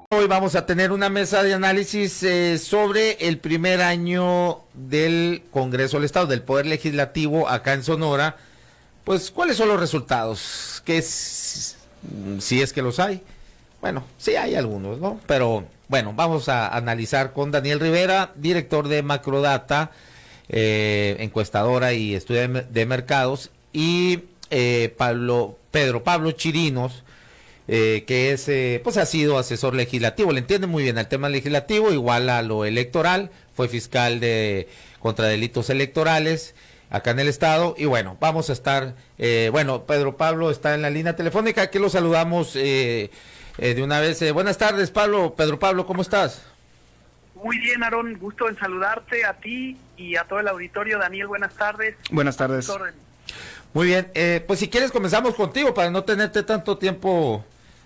Hoy vamos a tener una mesa de análisis sobre el primer año del Congreso del Estado, del Poder Legislativo acá en Sonora. Pues, ¿cuáles son los resultados? Si es que los hay. Bueno, sí hay algunos, ¿no? Pero, bueno, vamos a analizar con Daniel Rivera, director de Macrodata, encuestadora y estudio de mercados, y Pedro Pablo Chirinos, que es, pues ha sido asesor legislativo, le entiende muy bien al tema legislativo, igual a lo electoral, fue fiscal contra delitos electorales acá en el estado, y bueno, vamos a estar, Pedro Pablo está en la línea telefónica, aquí lo saludamos de una vez. Buenas tardes, Pedro Pablo, ¿cómo estás? Muy bien, Aarón, gusto en saludarte a ti y a todo el auditorio. Daniel, buenas tardes. Buenas tardes. Muy bien, pues si quieres comenzamos contigo para no tenerte tanto tiempo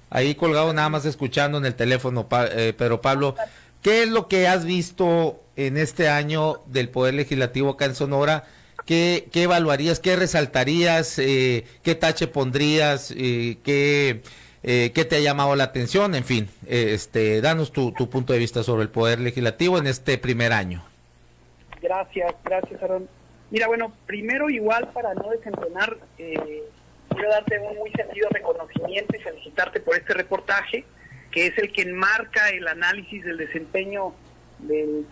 ahí colgado nada más escuchando en el teléfono, Pedro Pablo. ¿Qué es lo que has visto en este año del Poder Legislativo acá en Sonora? ¿Qué evaluarías, qué resaltarías, qué tache pondrías, qué te ha llamado la atención? En fin, danos tu punto de vista sobre el Poder Legislativo en este primer año. Gracias, Aarón. Mira, bueno, primero igual para no desentonar, quiero darte un muy sentido reconocimiento y felicitarte por este reportaje, que es el que enmarca el análisis del desempeño del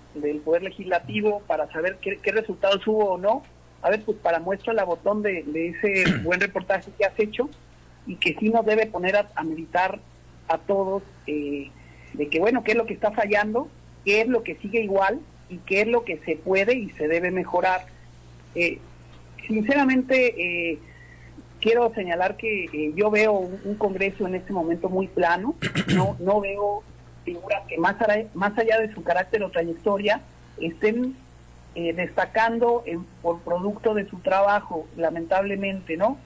Poder Legislativo para saber qué resultados hubo o no. A ver, pues para muestra la botón de ese buen reportaje que has hecho y que sí nos debe poner a meditar a todos de que, bueno, qué es lo que está fallando, qué es lo que sigue igual y qué es lo que se puede y se debe mejorar. Sinceramente, quiero señalar que yo veo un Congreso en este momento muy plano, no veo figuras que más allá de su carácter o trayectoria estén destacando por producto de su trabajo, lamentablemente, ¿no?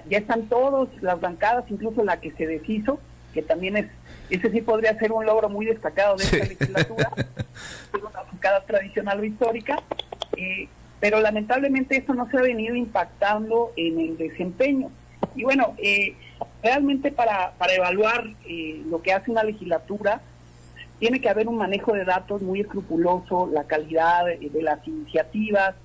Ya están todos, las bancadas, incluso la que se deshizo, que también ese sí podría ser un logro muy destacado de esta legislatura, una bancada tradicional o histórica, pero lamentablemente esto no se ha venido impactando en el desempeño. Y bueno, realmente para evaluar lo que hace una legislatura, tiene que haber un manejo de datos muy escrupuloso, la calidad de las iniciativas,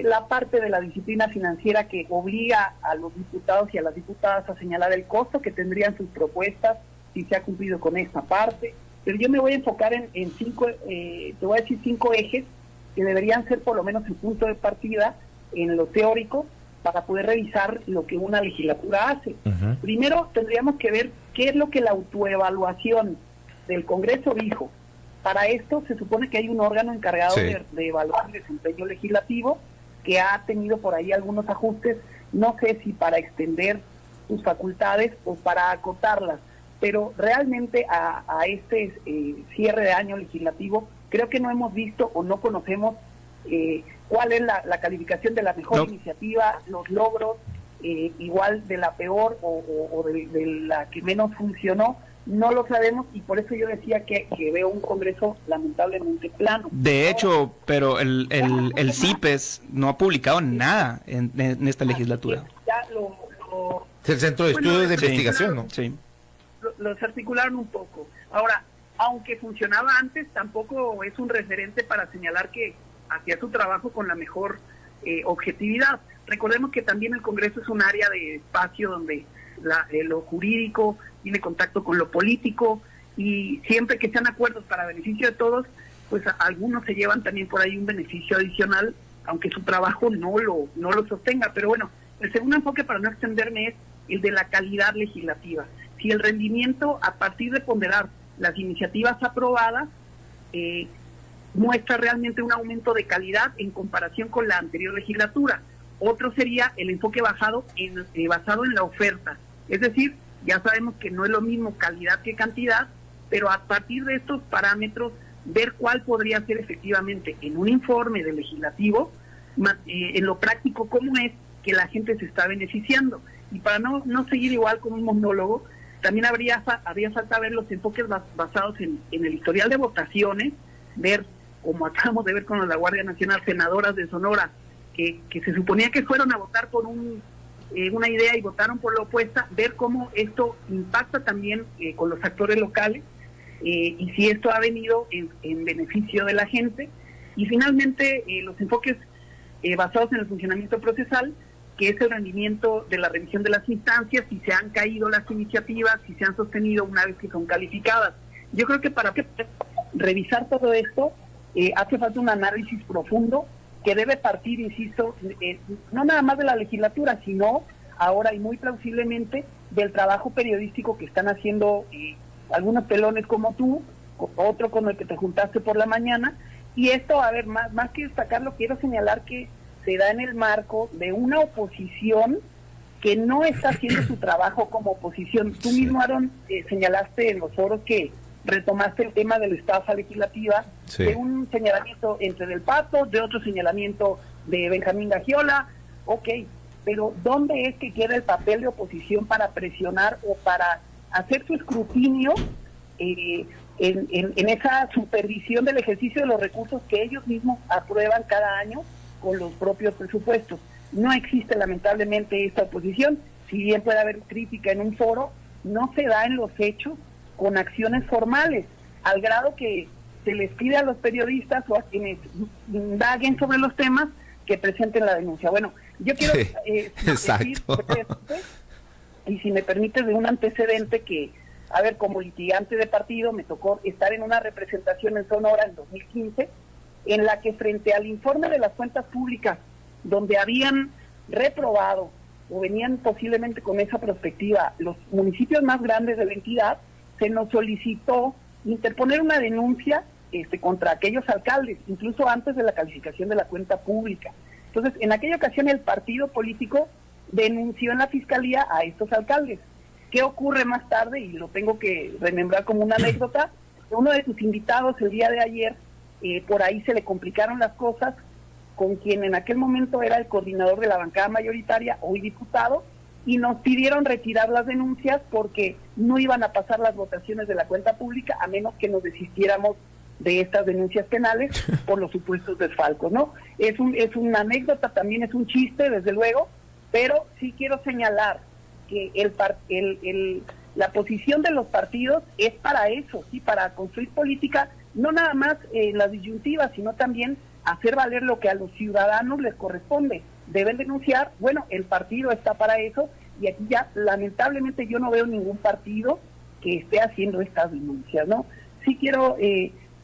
la parte de la disciplina financiera que obliga a los diputados y a las diputadas a señalar el costo que tendrían sus propuestas, si se ha cumplido con esta parte. Pero yo me voy a enfocar en cinco ejes que deberían ser por lo menos el punto de partida en lo teórico para poder revisar lo que una legislatura hace. Uh-huh. Primero tendríamos que ver qué es lo que la autoevaluación del Congreso dijo. Para esto se supone que hay un órgano encargado de evaluar el desempeño legislativo que ha tenido por ahí algunos ajustes, no sé si para extender sus facultades o para acotarlas, pero realmente a este cierre de año legislativo creo que no hemos visto o no conocemos cuál es la calificación de la mejor iniciativa, los logros, igual de la peor o de la que menos funcionó. No lo sabemos y por eso yo decía que veo un Congreso lamentablemente plano. De hecho, pero el CIPES no ha publicado nada en esta legislatura. Ya el Centro de Estudios de Investigación, ¿no? Sí. Los articularon un poco. Ahora, aunque funcionaba antes, tampoco es un referente para señalar que hacía su trabajo con la mejor objetividad. Recordemos que también el Congreso es un área de espacio donde lo jurídico tiene contacto con lo político y siempre que sean acuerdos para beneficio de todos, pues algunos se llevan también por ahí un beneficio adicional, aunque su trabajo no lo sostenga. Pero bueno, el segundo enfoque, para no extenderme, es el de la calidad legislativa. Si el rendimiento, a partir de ponderar las iniciativas aprobadas, muestra realmente un aumento de calidad en comparación con la anterior legislatura. Otro sería el enfoque basado en la oferta. Es decir, ya sabemos que no es lo mismo calidad que cantidad, pero a partir de estos parámetros, ver cuál podría ser efectivamente en un informe del legislativo, en lo práctico, cómo es que la gente se está beneficiando. Y para no seguir igual como un monólogo, también habría falta ver los enfoques basados en el historial de votaciones, ver, como acabamos de ver con la Guardia Nacional, senadoras de Sonora, que se suponía que fueron a votar por un una idea y votaron por la opuesta, ver cómo esto impacta también con los actores locales y si esto ha venido en beneficio de la gente. Y finalmente los enfoques basados en el funcionamiento procesal, que es el rendimiento de la revisión de las instancias, si se han caído las iniciativas, si se han sostenido una vez que son calificadas. Yo creo que para revisar todo esto hace falta un análisis profundo que debe partir, insisto, no nada más de la legislatura, sino ahora y muy plausiblemente del trabajo periodístico que están haciendo algunos pelones como tú, otro con el que te juntaste por la mañana. Y esto, a ver, más que destacarlo, quiero señalar que se da en el marco de una oposición que no está haciendo su trabajo como oposición. Tú mismo, Aaron, señalaste en los foros que retomaste el tema de la estafa legislativa, sí, de un señalamiento entre Del Pato, de otro señalamiento de Benjamín Gagiola. Ok, pero ¿dónde es que queda el papel de oposición para presionar o para hacer su escrutinio en esa supervisión del ejercicio de los recursos que ellos mismos aprueban cada año con los propios presupuestos? No existe lamentablemente esta oposición. Si bien puede haber crítica en un foro, no se da en los hechos con acciones formales, al grado que se les pide a los periodistas o a quienes indaguen sobre los temas que presenten la denuncia. Bueno, yo quiero decir, y si me permites, de un antecedente que, a ver, como litigante de partido, me tocó estar en una representación en Sonora en 2015, en la que frente al informe de las cuentas públicas, donde habían reprobado o venían posiblemente con esa perspectiva los municipios más grandes de la entidad, se nos solicitó interponer una denuncia contra aquellos alcaldes, incluso antes de la calificación de la cuenta pública. Entonces, en aquella ocasión el partido político denunció en la fiscalía a estos alcaldes. ¿Qué ocurre más tarde? Y lo tengo que remembrar como una anécdota. Uno de sus invitados el día de ayer, por ahí se le complicaron las cosas con quien en aquel momento era el coordinador de la bancada mayoritaria, hoy diputado, y nos pidieron retirar las denuncias porque no iban a pasar las votaciones de la cuenta pública a menos que nos desistiéramos de estas denuncias penales por los supuestos desfalcos, ¿no? Es una anécdota, también es un chiste, desde luego, pero sí quiero señalar que la posición de los partidos es para eso, sí, para construir política, no nada más en las disyuntivas, sino también hacer valer lo que a los ciudadanos les corresponde. Deben denunciar, bueno, el partido está para eso, y aquí ya lamentablemente yo no veo ningún partido que esté haciendo estas denuncias, ¿no? Sí quiero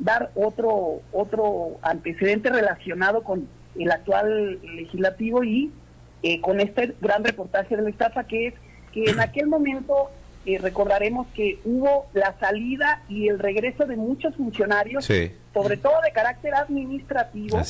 dar otro antecedente relacionado con el actual legislativo y con este gran reportaje de la estafa, que es que en aquel momento recordaremos que hubo la salida y el regreso de muchos funcionarios, sí, sobre todo de carácter administrativo,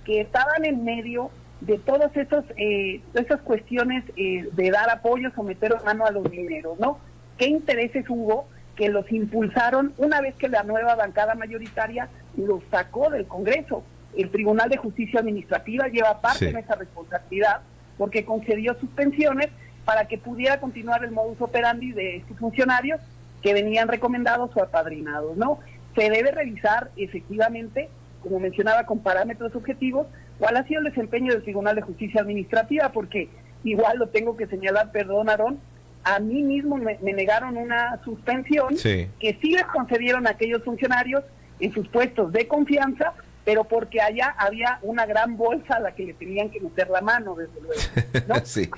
que estaban en medio de todas esas cuestiones de dar apoyo, someter mano a los dineros, ¿no? ¿Qué intereses hubo que los impulsaron una vez que la nueva bancada mayoritaria los sacó del Congreso? El Tribunal de Justicia Administrativa lleva parte en esa responsabilidad porque concedió suspensiones para que pudiera continuar el modus operandi de estos funcionarios que venían recomendados o apadrinados, ¿no? Se debe revisar efectivamente, como mencionaba, con parámetros objetivos, cuál ha sido el desempeño del Tribunal de Justicia Administrativa, porque igual lo tengo que señalar, perdón, Aarón, a mí mismo me negaron una suspensión que sí les concedieron a aquellos funcionarios en sus puestos de confianza, pero porque allá había una gran bolsa a la que le tenían que meter la mano, desde luego, ¿no? Sí.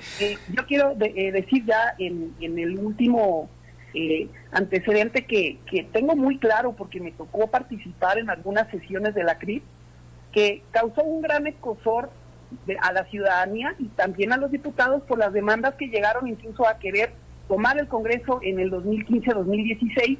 Yo quiero decir ya en el último antecedente que tengo muy claro, porque me tocó participar en algunas sesiones de la CRIP, que causó un gran escosor a la ciudadanía y también a los diputados por las demandas que llegaron incluso a querer tomar el Congreso en el 2015-2016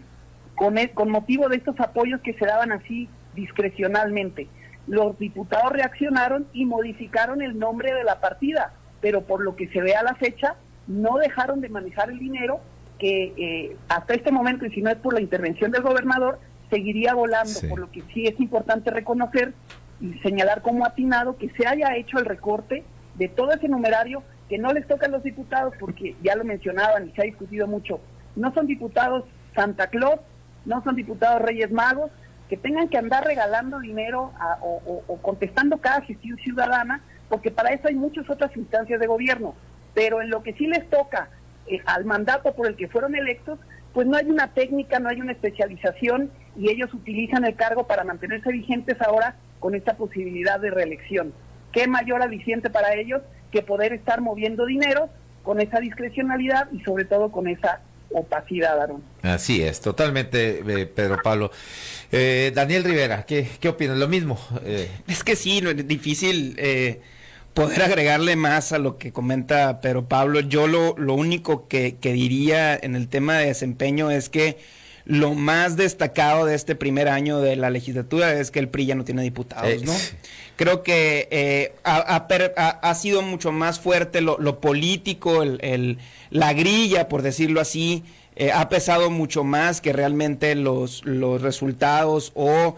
con motivo de estos apoyos que se daban así discrecionalmente. Los diputados reaccionaron y modificaron el nombre de la partida, pero por lo que se ve a la fecha, no dejaron de manejar el dinero que hasta este momento, y si no es por la intervención del gobernador, seguiría volando, por lo que sí es importante reconocer y señalar como atinado que se haya hecho el recorte de todo ese numerario que no les toca a los diputados, porque ya lo mencionaban y se ha discutido mucho, no son diputados Santa Claus, no son diputados Reyes Magos, que tengan que andar regalando dinero o contestando cada gestión ciudadana, porque para eso hay muchas otras instancias de gobierno. pero en lo que sí les toca al mandato por el que fueron electos, pues no hay una técnica, no hay una especialización, y ellos utilizan el cargo para mantenerse vigentes ahora con esta posibilidad de reelección. ¿Qué mayor aliciente para ellos que poder estar moviendo dinero con esa discrecionalidad y sobre todo con esa opacidad, Aarón? Así es, totalmente, Pedro Pablo. Daniel Rivera, ¿qué opinas? Lo mismo. Es que sí, no, es difícil poder agregarle más a lo que comenta Pedro Pablo. Yo lo único que diría en el tema de desempeño es que lo más destacado de este primer año de la legislatura es que el PRI ya no tiene diputados, ¿no? Creo que ha sido mucho más fuerte lo político, la grilla, por decirlo así, ha pesado mucho más que realmente los resultados o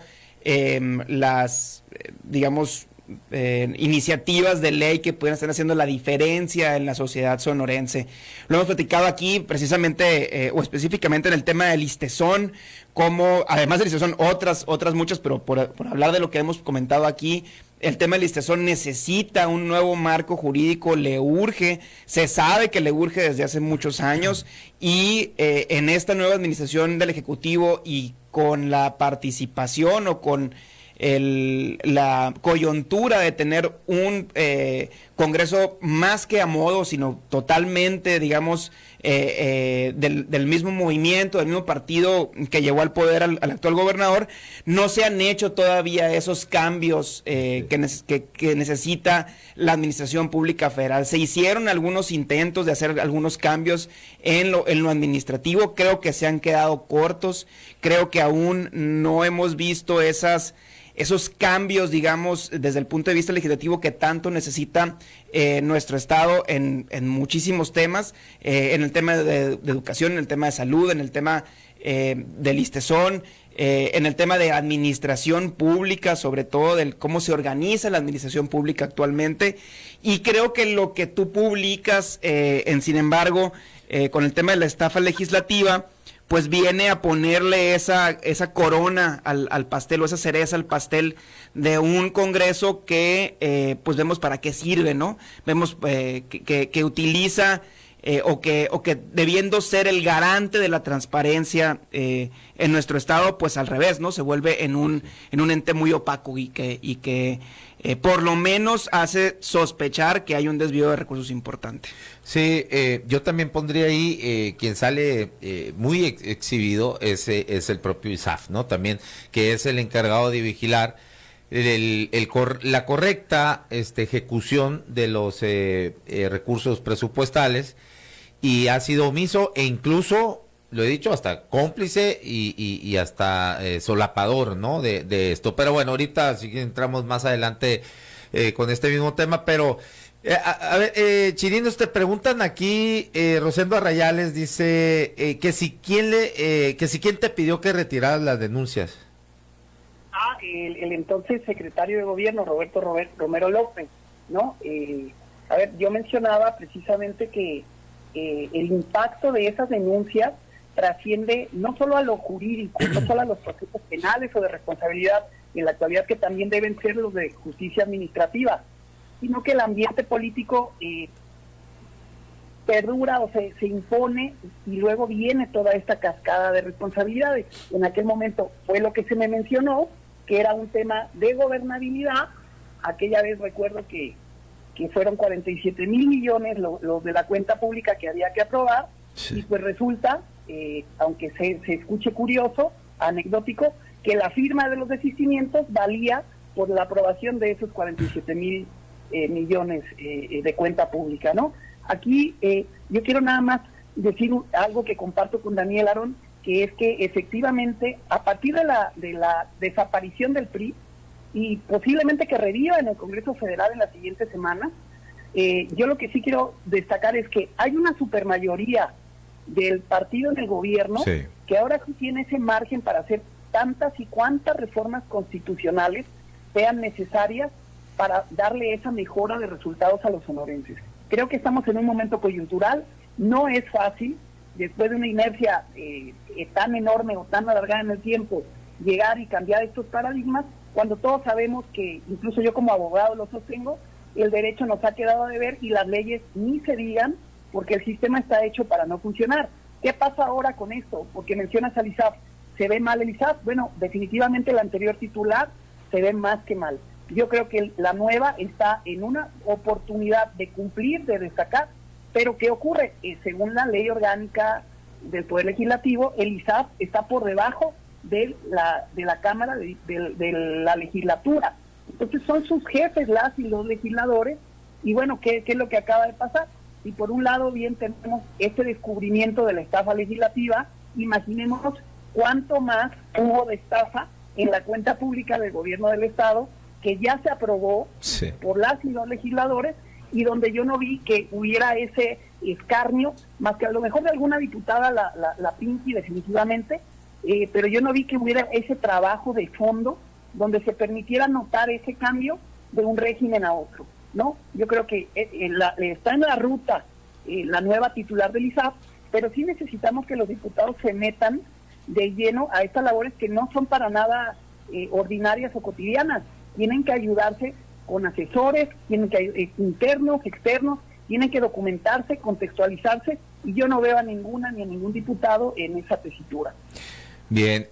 digamos, iniciativas de ley que pueden estar haciendo la diferencia en la sociedad sonorense. Lo hemos platicado aquí precisamente o específicamente en el tema del listezón, como además del listezón otras muchas, pero por hablar de lo que hemos comentado aquí, el tema del listezón necesita un nuevo marco jurídico, le urge, se sabe que le urge desde hace muchos años, y en esta nueva administración del Ejecutivo y con la participación o con la coyuntura de tener un Congreso más que a modo, sino totalmente, digamos, del mismo movimiento, del mismo partido que llevó al poder al actual gobernador, no se han hecho todavía esos cambios que necesita la Administración Pública Federal. Se hicieron algunos intentos de hacer algunos cambios en lo administrativo, creo que se han quedado cortos, creo que aún no hemos visto esos cambios, digamos, desde el punto de vista legislativo que tanto necesita nuestro Estado en muchísimos temas, en el tema de educación, en el tema de salud, en el tema del listezón, en el tema de administración pública, sobre todo de cómo se organiza la administración pública actualmente. Y creo que lo que tú publicas, sin embargo, con el tema de la estafa legislativa, pues viene a ponerle esa corona al pastel, o esa cereza al pastel de un Congreso que pues vemos para qué sirve, ¿no? Vemos que utiliza o que debiendo ser el garante de la transparencia en nuestro Estado, pues al revés, ¿no? Se vuelve en un ente muy opaco y que por lo menos hace sospechar que hay un desvío de recursos importante. Sí, yo también pondría ahí quien sale muy exhibido es el propio ISAF, ¿no? También, que es el encargado de vigilar la correcta ejecución de los recursos presupuestales, y ha sido omiso e incluso, lo he dicho, hasta cómplice y hasta solapador, ¿no? De esto. Pero bueno, ahorita sí que entramos más adelante con este mismo tema, pero a ver, Chirinos, te preguntan aquí, Rosendo Arrayales dice que si quién te pidió que retiraras las denuncias. El entonces secretario de Gobierno, Roberto Romero López, ¿no? A ver, yo mencionaba precisamente que el impacto de esas denuncias trasciende no solo a lo jurídico, no solo a los procesos penales o de responsabilidad, en la actualidad que también deben ser los de justicia administrativa, sino que el ambiente político perdura o se impone, y luego viene toda esta cascada de responsabilidades. En aquel momento fue lo que se me mencionó, que era un tema de gobernabilidad. Aquella vez recuerdo que fueron 47 mil millones los de la cuenta pública que había que aprobar, sí. Y pues resulta, aunque se escuche curioso, anecdótico, que la firma de los desistimientos valía por la aprobación de esos 47 mil millones de cuenta pública, ¿no? Aquí yo quiero nada más decir algo que comparto con Daniel, Aarón, que es que efectivamente a partir de la desaparición del PRI, y posiblemente que reviva en el Congreso Federal en las siguientes semanas, yo lo que sí quiero destacar es que hay una supermayoría del partido en el gobierno, sí, que ahora sí tiene ese margen para hacer tantas y cuantas reformas constitucionales sean necesarias para darle esa mejora de resultados a los sonorenses. Creo que estamos en un momento coyuntural, no es fácil, después de una inercia tan enorme o tan alargada en el tiempo, llegar y cambiar estos paradigmas, cuando todos sabemos que, incluso yo como abogado lo sostengo, el derecho nos ha quedado a deber y las leyes ni se digan, porque el sistema está hecho para no funcionar. ¿Qué pasa ahora con esto? Porque mencionas al ISAF, ¿se ve mal el ISAF? Bueno, definitivamente el anterior titular se ve más que mal. Yo creo que la nueva está en una oportunidad de cumplir, de destacar, pero ¿qué ocurre? Según la ley orgánica del Poder Legislativo, el ISAF está por debajo de la Cámara, de la legislatura. Entonces son sus jefes, las y los legisladores, y bueno, ¿qué es lo que acaba de pasar? Y por un lado bien tenemos este descubrimiento de la estafa legislativa, imaginémonos cuánto más hubo de estafa en la cuenta pública del gobierno del Estado, que ya se aprobó por las y los legisladores, y donde yo no vi que hubiera ese escarnio, más que a lo mejor de alguna diputada, la Pinky definitivamente, pero yo no vi que hubiera ese trabajo de fondo donde se permitiera notar ese cambio de un régimen a otro, ¿no? Yo creo que está en la ruta la nueva titular del ISAF, pero sí necesitamos que los diputados se metan de lleno a estas labores que no son para nada ordinarias o cotidianas. Tienen que ayudarse con asesores, tienen que internos, externos, tienen que documentarse, contextualizarse, y yo no veo a ninguna ni a ningún diputado en esa tesitura. Bien,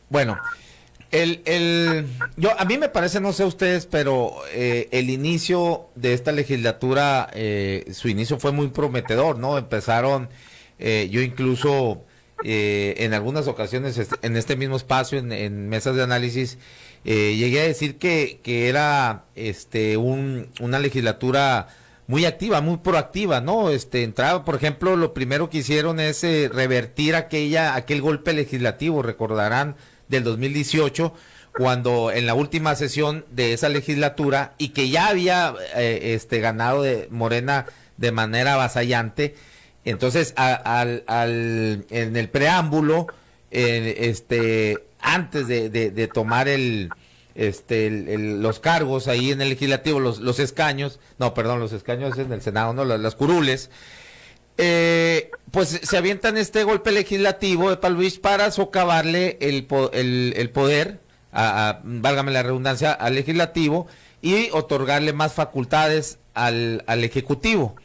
bueno, a mí me parece, no sé ustedes, pero el inicio de esta legislatura, su inicio fue muy prometedor, ¿no? Empezaron, yo incluso en algunas ocasiones en este mismo espacio, en mesas de análisis, llegué a decir que era una legislatura muy activa, muy proactiva, ¿no? Entraba, por ejemplo, lo primero que hicieron es revertir aquel golpe legislativo, recordarán, del 2018, cuando en la última sesión de esa legislatura, y que ya había ganado de Morena de manera avasallante. Entonces, en el preámbulo, antes de tomar los cargos ahí en el legislativo, los escaños, no, perdón, los escaños en el Senado, no, las curules, pues se avientan este golpe legislativo de Luis para socavarle el poder, válgame la redundancia, al legislativo, y otorgarle más facultades al ejecutivo.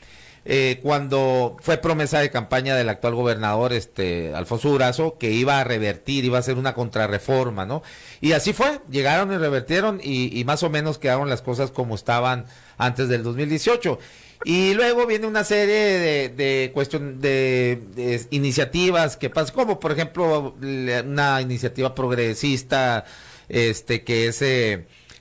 Cuando fue promesa de campaña del actual gobernador Alfonso Durazo, que iba a revertir, iba a hacer una contrarreforma, ¿no? Y así fue, llegaron y revertieron, y más o menos quedaron las cosas como estaban antes del 2018. Y luego viene una serie de iniciativas que pasan, como por ejemplo una iniciativa progresista, que es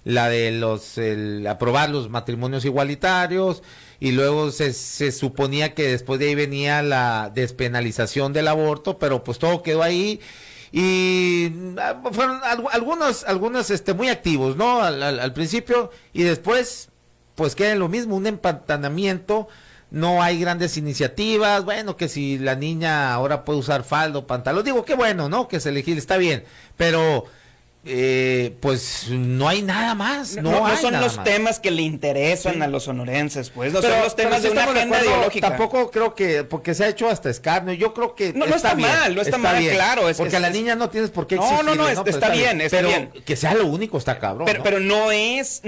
la de aprobar los matrimonios igualitarios, y luego se suponía que después de ahí venía la despenalización del aborto, pero pues todo quedó ahí, y fueron algunos muy activos, ¿no? Al principio, y después pues queda en lo mismo, un empantanamiento, no hay grandes iniciativas. Bueno, que si la niña ahora puede usar falda o pantalón, digo, qué bueno, ¿no? Que se legisle, está bien, pero pues no hay nada más. No son los temas que le interesan a los sonorenses, pues, no son los temas de una agenda ideológica. Tampoco creo que, porque se ha hecho hasta escarnio, yo creo que no está mal, bien. Claro. Porque a la niña no tienes por qué exigirle. No, está bien. Pero que sea lo único está cabrón. Pero no es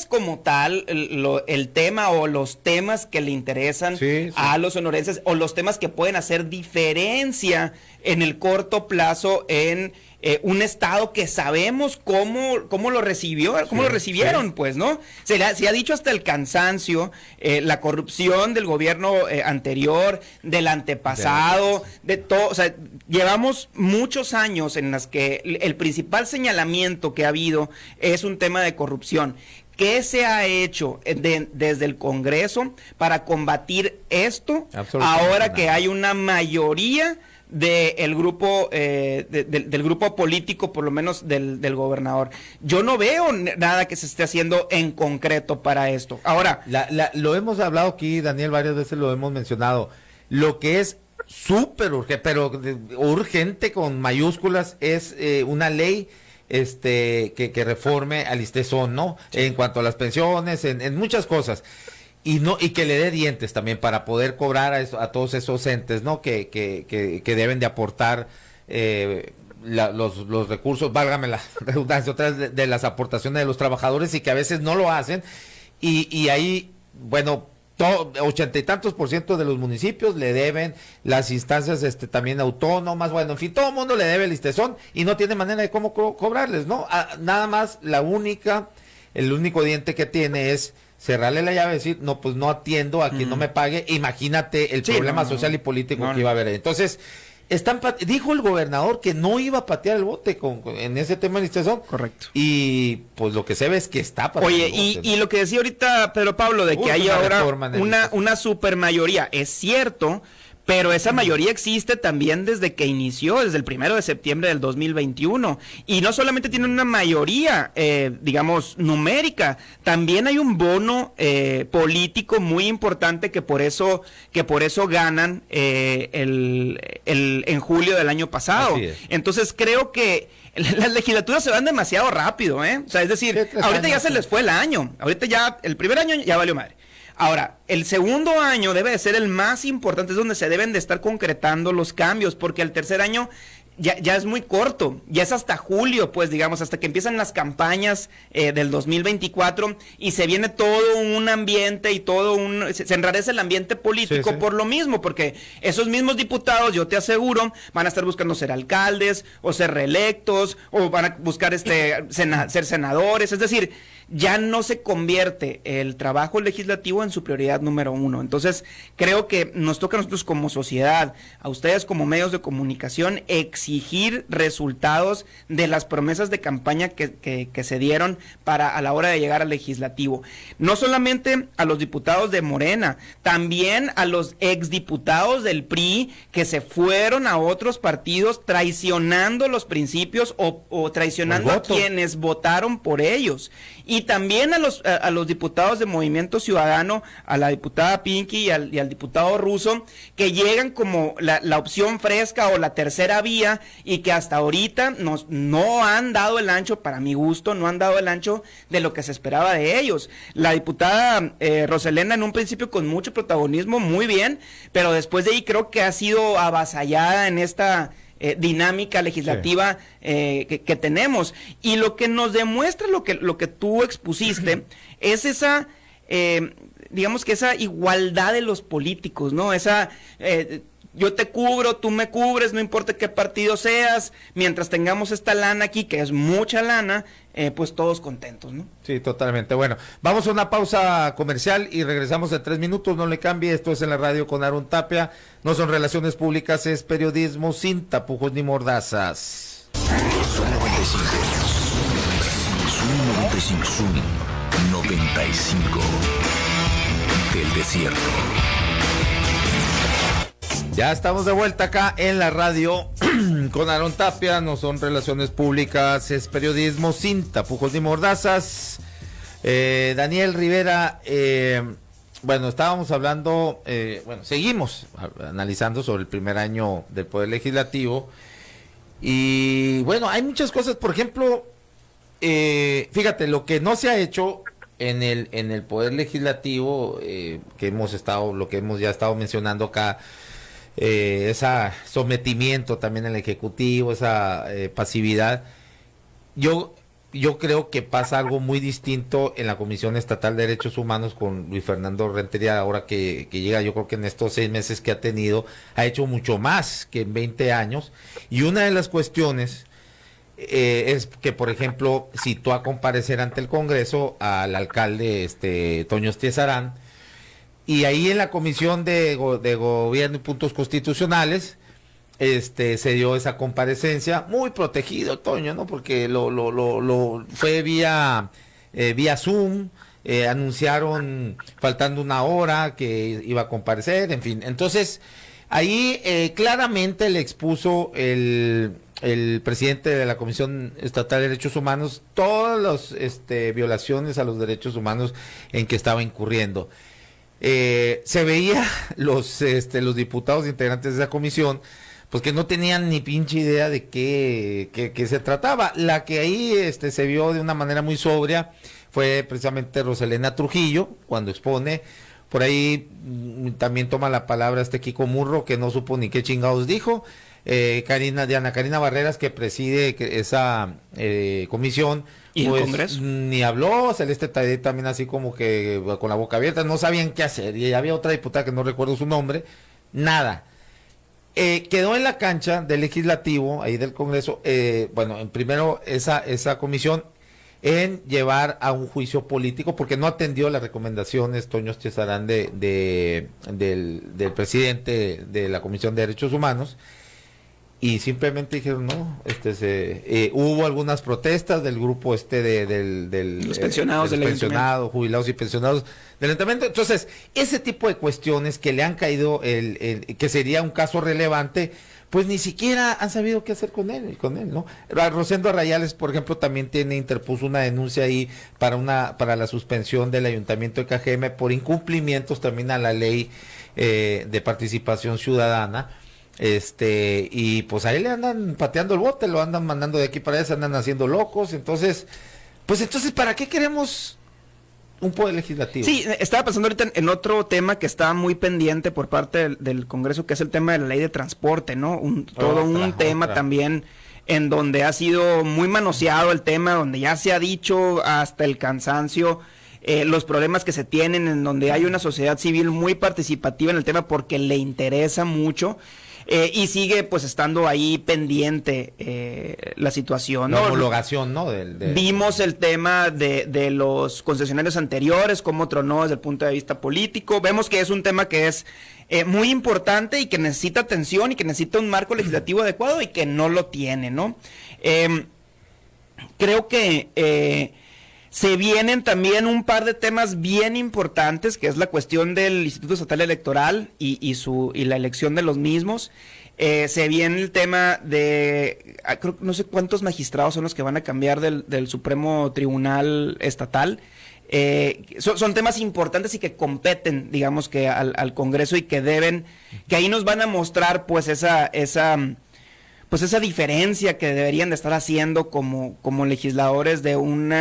como tal el tema o los temas que le interesan a los sonorenses, o los temas que pueden hacer diferencia en el corto plazo en un estado que sabemos cómo lo recibieron, pues, ¿no? Se ha dicho hasta el cansancio, la corrupción del gobierno anterior, del antepasado, de todo. O sea, llevamos muchos años en las que el principal señalamiento que ha habido es un tema de corrupción. ¿Qué se ha hecho desde el Congreso para combatir esto ahora que hay una mayoría del grupo del grupo político, por lo menos del gobernador? Yo no veo nada que se esté haciendo en concreto para esto. Ahora, lo hemos hablado aquí, Daniel, varias veces lo hemos mencionado. Lo que es súper urgente, pero urgente con mayúsculas, es una ley que reforme al ISTESON, ¿no? Sí. En cuanto a las pensiones, en muchas cosas. Y que le dé dientes también para poder cobrar a todos esos entes, ¿no? Que deben de aportar los recursos, válgame la redundancia, otras de las aportaciones de los trabajadores, y que a veces no lo hacen. y ahí, bueno, 80 y tantos % de los municipios le deben, las instancias también autónomas, bueno, en fin, todo el mundo le debe el listezón y no tiene manera de cómo cobrarles, ¿no? Nada más el único diente que tiene es cerrarle la llave y decir, no, pues no atiendo a quien no me pague. Imagínate el problema social y político que iba a haber ahí. Entonces, dijo el gobernador que no iba a patear el bote en ese tema de listezón. Correcto. Y pues lo que se ve es que está pateando. Oye, el bote, y lo que decía ahorita Pedro Pablo, de que hay ahora una supermayoría, es cierto, pero esa mayoría existe también desde que inició, desde el 1 de septiembre del 2021. Y no solamente tiene una mayoría, digamos, numérica, también hay un bono político muy importante que por eso ganan en julio del año pasado. Entonces creo que las legislaturas se van demasiado rápido, ¿eh? O sea, es decir, ahorita ya se les fue el año, ahorita ya, el primer año ya valió madre. Ahora, el segundo año debe de ser el más importante, es donde se deben de estar concretando los cambios, porque el tercer año ya es muy corto, ya es hasta julio, pues digamos, hasta que empiezan las campañas del 2024 y se viene todo un ambiente y se enrarece el ambiente político por lo mismo, porque esos mismos diputados, yo te aseguro, van a estar buscando ser alcaldes o ser reelectos o van a buscar ser senadores, es decir, ya no se convierte el trabajo legislativo en su prioridad número 1. Entonces, creo que nos toca a nosotros como sociedad, a ustedes como medios de comunicación, exigir resultados de las promesas de campaña que se dieron a la hora de llegar al legislativo. No solamente a los diputados de Morena, también a los exdiputados del PRI que se fueron a otros partidos traicionando los principios o traicionando a quienes votaron por ellos. Y también a los diputados de Movimiento Ciudadano, a la diputada Pinky y al diputado Russo, que llegan como la opción fresca o la tercera vía y que hasta ahorita no han dado el ancho, para mi gusto, no han dado el ancho de lo que se esperaba de ellos. La diputada Roselena en un principio con mucho protagonismo, muy bien, pero después de ahí creo que ha sido avasallada en esta dinámica legislativa que tenemos, y lo que nos demuestra lo que tú expusiste es esa digamos que esa igualdad de los políticos, ¿no? Esa yo te cubro, tú me cubres, no importa qué partido seas, mientras tengamos esta lana aquí, que es mucha lana, pues todos contentos, ¿no? Sí, totalmente. Bueno, vamos a una pausa comercial y regresamos en 3 minutos, no le cambie, esto es En la Radio con Aaron Tapia, no son relaciones públicas, es periodismo sin tapujos ni mordazas. Zoom 95, Zoom 95, del desierto. Ya estamos de vuelta acá en la radio con Aaron Tapia, no son relaciones públicas, es periodismo sin tapujos ni mordazas. Daniel Rivera, bueno, estábamos hablando, seguimos analizando sobre el primer año del Poder Legislativo y bueno, hay muchas cosas, por ejemplo, fíjate, lo que no se ha hecho en el Poder Legislativo, lo que hemos ya estado mencionando acá, ese sometimiento también al Ejecutivo, esa pasividad. Yo creo que pasa algo muy distinto en la Comisión Estatal de Derechos Humanos con Luis Fernando Rentería, ahora que llega. Yo creo que en estos 6 meses que ha tenido, ha hecho mucho más que en 20 años. Y una de las cuestiones es que, por ejemplo, citó a comparecer ante el Congreso al alcalde Toño Estiezarán, y ahí en la Comisión de Gobierno y Puntos Constitucionales se dio esa comparecencia, muy protegido Toño, ¿no? Porque lo fue vía Zoom, anunciaron faltando 1 hora que iba a comparecer, en fin. Entonces, ahí claramente le expuso el presidente de la Comisión Estatal de Derechos Humanos todas las violaciones a los derechos humanos en que estaba incurriendo. Se veía los diputados integrantes de esa comisión, pues que no tenían ni pinche idea de qué se trataba. La que ahí se vio de una manera muy sobria fue precisamente Roselena Trujillo, cuando expone. Por ahí también toma la palabra Kiko Murro, que no supo ni qué chingados dijo. Diana Karina Barreras, que preside esa comisión, ¿Y pues el Congreso? ni habló. Celeste Tadei también así como que con la boca abierta, no sabían qué hacer. Y había otra diputada que no recuerdo su nombre, nada. Quedó en la cancha del legislativo, ahí del Congreso, bueno, en primero esa comisión, en llevar a un juicio político, porque no atendió las recomendaciones, Toño Chezarán, del presidente de la Comisión de Derechos Humanos, y simplemente dijeron no. Hubo algunas protestas del grupo del los pensionados del pensionados, jubilados y pensionados del ayuntamiento. Entonces, ese tipo de cuestiones que le han caído, que sería un caso relevante, pues ni siquiera han sabido qué hacer con él, ¿no? Rosendo Arrayales, por ejemplo, también interpuso una denuncia ahí para la suspensión del Ayuntamiento de KGM por incumplimientos también a la ley de participación ciudadana. Y pues ahí le andan pateando el bote, lo andan mandando de aquí para allá, se andan haciendo locos. Entonces, ¿para qué queremos un poder legislativo? Sí, estaba pensando ahorita en otro tema que está muy pendiente por parte del Congreso, que es el tema de la ley de transporte, ¿no? Todo un tema también en donde ha sido muy manoseado el tema, donde ya se ha dicho hasta el cansancio los problemas que se tienen, en donde hay una sociedad civil muy participativa en el tema porque le interesa mucho. Y sigue pues estando ahí pendiente la situación, ¿no? La homologación, ¿no? Vimos el tema de los concesionarios anteriores, cómo tronó desde el punto de vista político. Vemos que es un tema que es muy importante y que necesita atención y que necesita un marco legislativo adecuado y que no lo tiene, ¿no? Creo que se vienen también un par de temas bien importantes, que es la cuestión del Instituto Estatal Electoral y la elección de los mismos. Se viene el tema de, creo, no sé cuántos magistrados son los que van a cambiar del Supremo Tribunal Estatal. Son temas importantes y que competen, digamos, que al Congreso y que ahí nos van a mostrar pues esa diferencia que deberían de estar haciendo como legisladores de un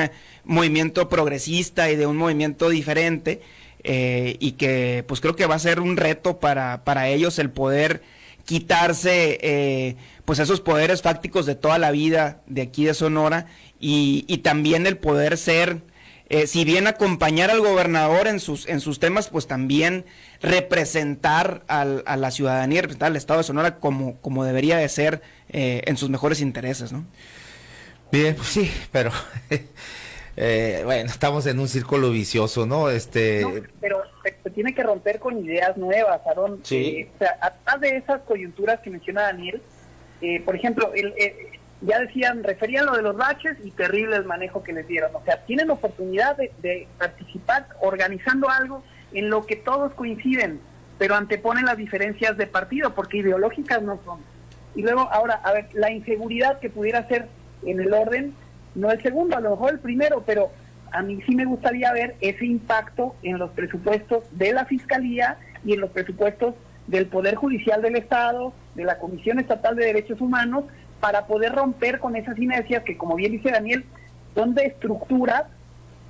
movimiento progresista y de un movimiento diferente, y que pues creo que va a ser un reto para ellos el poder quitarse pues esos poderes fácticos de toda la vida de aquí de Sonora y también el poder ser, si bien acompañar al gobernador en sus temas, pues también representar a la ciudadanía, representar al Estado de Sonora como debería de ser en sus mejores intereses, ¿no? Bien, pues sí, pero bueno, estamos en un círculo vicioso, ¿no? No, pero se tiene que romper con ideas nuevas, Aarón. Sí. O sea, además de esas coyunturas que menciona Daniel, por ejemplo, ya referían lo de los baches y terrible el manejo que les dieron. O sea, tienen oportunidad de participar organizando algo en lo que todos coinciden, pero anteponen las diferencias de partido, porque ideológicas no son. Y luego, ahora, a ver, la inseguridad que pudiera ser en el orden, no el segundo, a lo mejor el primero, pero a mí sí me gustaría ver ese impacto en los presupuestos de la Fiscalía y en los presupuestos del Poder Judicial del Estado, de la Comisión Estatal de Derechos Humanos, para poder romper con esas inercias que, como bien dice Daniel, son de estructuras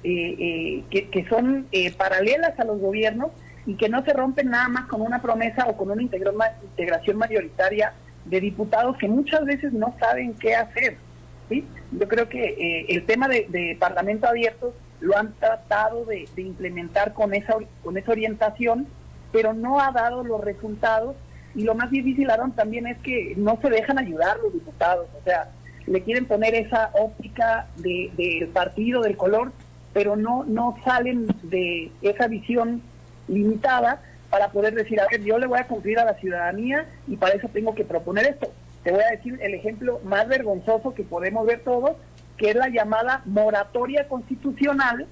que son paralelas a los gobiernos y que no se rompen nada más con una promesa o con una integración mayoritaria de diputados que muchas veces no saben qué hacer, ¿sí? Yo creo que el tema de Parlamento Abierto lo han tratado de implementar con esa orientación, pero no ha dado los resultados. Y lo más difícil, Aaron, también es que no se dejan ayudar los diputados. O sea, le quieren poner esa óptica del partido, del color, pero no salen de esa visión limitada para poder decir, a ver, yo le voy a cumplir a la ciudadanía y para eso tengo que proponer esto. Te voy a decir el ejemplo más vergonzoso que podemos ver todos, que es la llamada moratoria constitucional,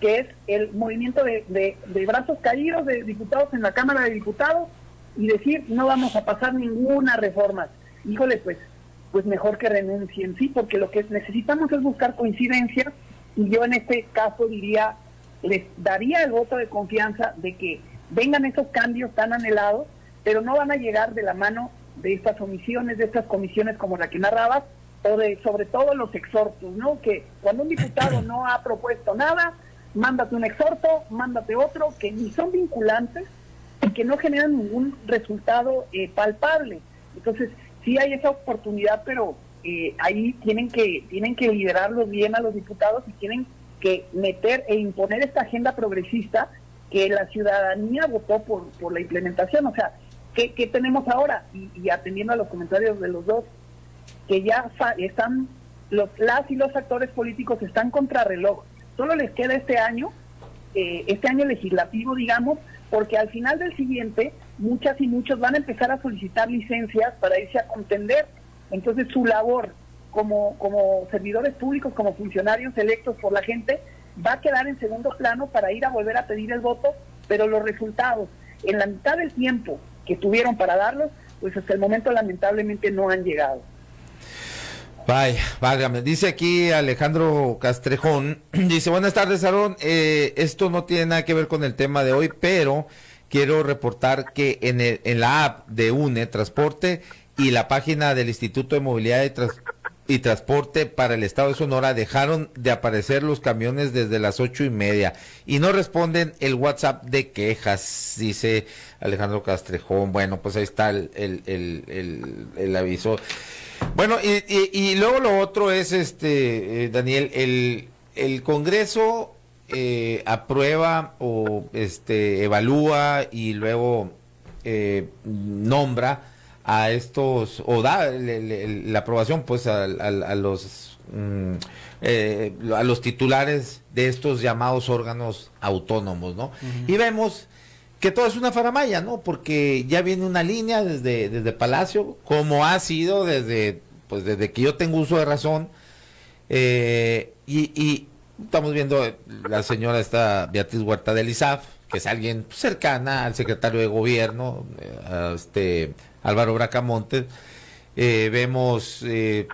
que es el movimiento de brazos caídos de diputados en la Cámara de Diputados y decir, no vamos a pasar ninguna reforma. Híjole, pues mejor que renuncien, sí, porque lo que necesitamos es buscar coincidencias, y yo en este caso diría, les daría el voto de confianza de que vengan esos cambios tan anhelados, pero no van a llegar de la mano de estas omisiones, de estas comisiones como la que narrabas, o de sobre todo los exhortos, ¿no? Que cuando un diputado no ha propuesto nada, mándate un exhorto, mándate otro, que ni son vinculantes y que no generan ningún resultado palpable. Entonces, sí hay esa oportunidad, pero ahí tienen que liderarlos bien a los diputados y tienen que meter e imponer esta agenda progresista que la ciudadanía votó por la implementación. O sea, ¿qué tenemos ahora? Y atendiendo a los comentarios de los dos, que ya están las y los actores políticos están contrarreloj. Solo les queda este año legislativo, digamos, porque al final del siguiente, muchas y muchos van a empezar a solicitar licencias para irse a contender. Entonces su labor como servidores públicos, como funcionarios electos por la gente, va a quedar en segundo plano para ir a volver a pedir el voto, pero los resultados, en la mitad del tiempo que tuvieron para darlos, pues hasta el momento lamentablemente no han llegado. Vaya, válgame. Dice aquí Alejandro Castrejón, dice, buenas tardes, Aarón, esto no tiene nada que ver con el tema de hoy, pero quiero reportar que en la app de UNE Transporte y la página del Instituto de Movilidad y Transporte para el Estado de Sonora dejaron de aparecer los camiones desde las 8:30 y no responden el WhatsApp de quejas, dice Alejandro Castrejón. Bueno, pues ahí está el aviso. Bueno, y luego lo otro es, Daniel, el Congreso aprueba o evalúa y luego nombra a estos, o da la aprobación pues a los titulares de estos llamados órganos autónomos, ¿no? Uh-huh. Y vemos que todo es una faramalla, ¿no? Porque ya viene una línea desde Palacio, como ha sido desde que yo tengo uso de razón, y estamos viendo la señora Beatriz Huerta del ISAF, que es alguien cercana al secretario de gobierno, Álvaro Bracamontes. Vemos,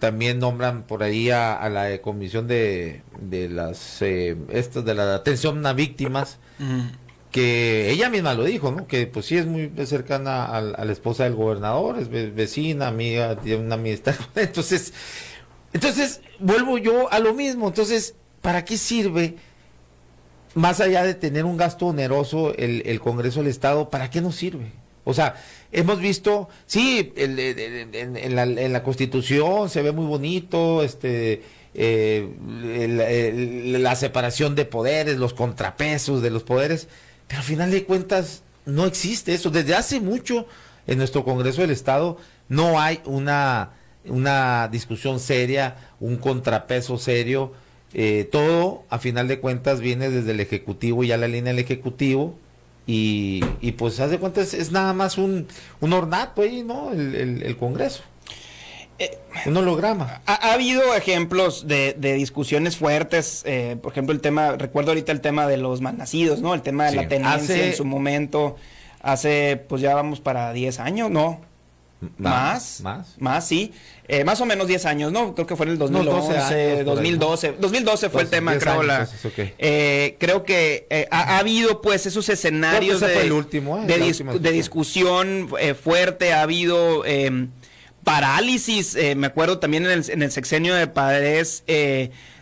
también nombran por ahí a la comisión de la atención a víctimas, que ella misma lo dijo, ¿no? Que pues sí es muy cercana a la esposa del gobernador, es vecina, amiga, tiene una amistad. Entonces vuelvo yo a lo mismo. Entonces, ¿para qué sirve? Más allá de tener un gasto oneroso el Congreso del Estado, ¿para qué nos sirve? O sea, hemos visto, sí, en la Constitución se ve muy bonito, la separación de poderes, los contrapesos de los poderes, pero al final de cuentas no existe eso. Desde hace mucho en nuestro Congreso del Estado no hay una discusión seria, un contrapeso serio. Todo a final de cuentas viene desde el Ejecutivo, ya la línea del Ejecutivo, y pues haz de cuentas es nada más un ornato ahí, ¿no? El Congreso, un holograma. Ha habido ejemplos de discusiones fuertes, por ejemplo recuerdo ahorita el tema de los malnacidos, ¿no? El tema de la tenencia en su momento, hace pues ya vamos para 10 años, ¿no? Más, sí. Más o menos 10 años, ¿no? Creo que fue en el 2011, 2012 fue el tema, creo. Creo que ha habido pues esos escenarios de discusión fuerte, ha habido parálisis, me acuerdo también en el sexenio de Padres,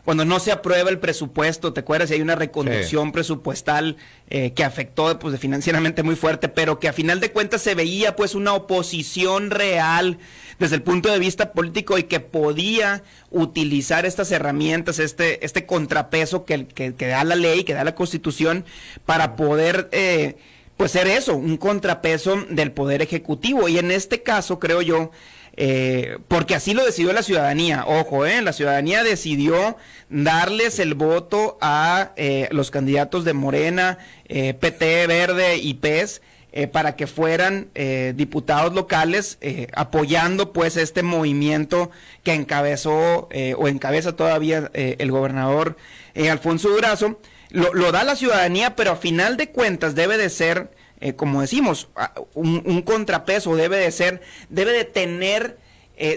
cuando no se aprueba el presupuesto, ¿te acuerdas? Y hay una reconducción presupuestal que afectó pues financieramente muy fuerte, pero que a final de cuentas se veía pues una oposición real desde el punto de vista político y que podía utilizar estas herramientas, este contrapeso que da la ley, que da la Constitución, para poder pues ser eso, un contrapeso del Poder Ejecutivo. Y en este caso, creo yo, porque así lo decidió la ciudadanía, ojo, la ciudadanía decidió darles el voto a los candidatos de Morena, PT, Verde y PES, para que fueran diputados locales, apoyando pues este movimiento que encabezó o encabeza todavía el gobernador Alfonso Durazo. Lo da la ciudadanía, pero a final de cuentas debe de ser, como decimos, un contrapeso, debe de tener